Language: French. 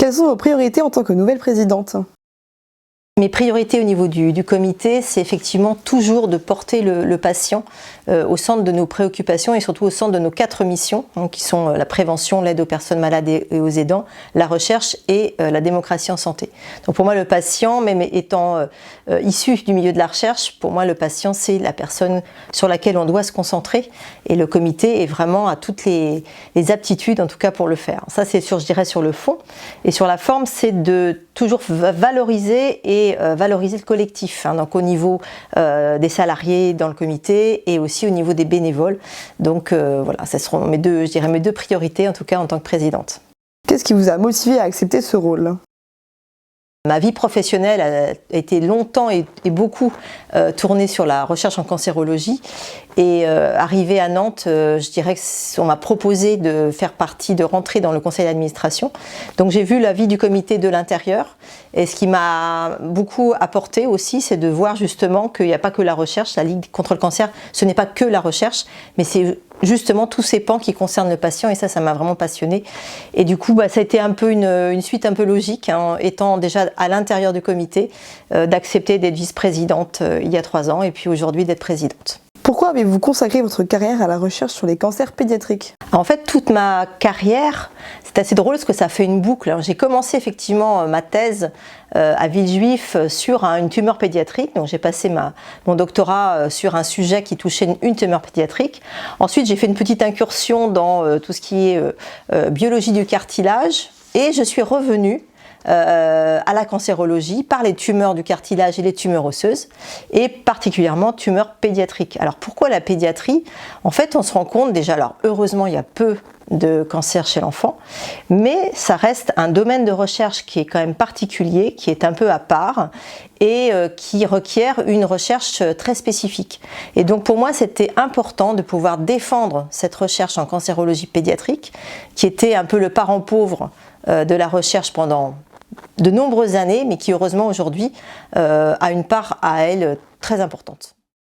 Quelles sont vos priorités en tant que nouvelle présidente ? Mes priorités au niveau du comité, c'est effectivement toujours de porter le patient au centre de nos préoccupations et surtout au centre de nos 4 missions, donc, qui sont la prévention, l'aide aux personnes malades et aux aidants, la recherche et la démocratie en santé. Donc pour moi, le patient, même étant issu du milieu de la recherche, pour moi le patient c'est la personne sur laquelle on doit se concentrer et le comité est vraiment à toutes les aptitudes en tout cas pour le faire. Ça c'est je dirais sur le fond, et sur la forme c'est de toujours valoriser et valoriser le collectif, donc au niveau des salariés dans le comité et aussi au niveau des bénévoles. Donc voilà, ce seront mes deux priorités en tout cas en tant que présidente. Qu'est-ce qui vous a motivé à accepter ce rôle ? Ma vie professionnelle a été longtemps et beaucoup tournée sur la recherche en cancérologie. Et arrivée à Nantes, je dirais qu'on m'a proposé de rentrer dans le conseil d'administration. Donc j'ai vu la vie du comité de l'intérieur. Et ce qui m'a beaucoup apporté aussi, c'est de voir justement qu'il n'y a pas que la recherche. La Ligue contre le cancer, ce n'est pas que la recherche, mais c'est justement tous ces pans qui concernent le patient. Et ça m'a vraiment passionnée. Et du coup, ça a été un peu une suite un peu logique, étant déjà à l'intérieur du comité, d'accepter d'être vice-présidente il y a 3 ans et puis aujourd'hui d'être présidente. Pourquoi avez-vous consacré votre carrière à la recherche sur les cancers pédiatriques ? En fait, toute ma carrière, c'est assez drôle parce que ça fait une boucle. J'ai commencé effectivement ma thèse à Villejuif sur une tumeur pédiatrique. Donc j'ai passé mon doctorat sur un sujet qui touchait une tumeur pédiatrique. Ensuite, j'ai fait une petite incursion dans tout ce qui est biologie du cartilage et je suis revenue à la cancérologie par les tumeurs du cartilage et les tumeurs osseuses et particulièrement tumeurs pédiatriques. Alors pourquoi la pédiatrie ? En fait on se rend compte déjà, alors heureusement il y a peu de cancer chez l'enfant, mais ça reste un domaine de recherche qui est quand même particulier, qui est un peu à part et qui requiert une recherche très spécifique. Et donc pour moi c'était important de pouvoir défendre cette recherche en cancérologie pédiatrique qui était un peu le parent pauvre de la recherche pendant de nombreuses années, mais qui heureusement aujourd'hui a une part à elle très importante.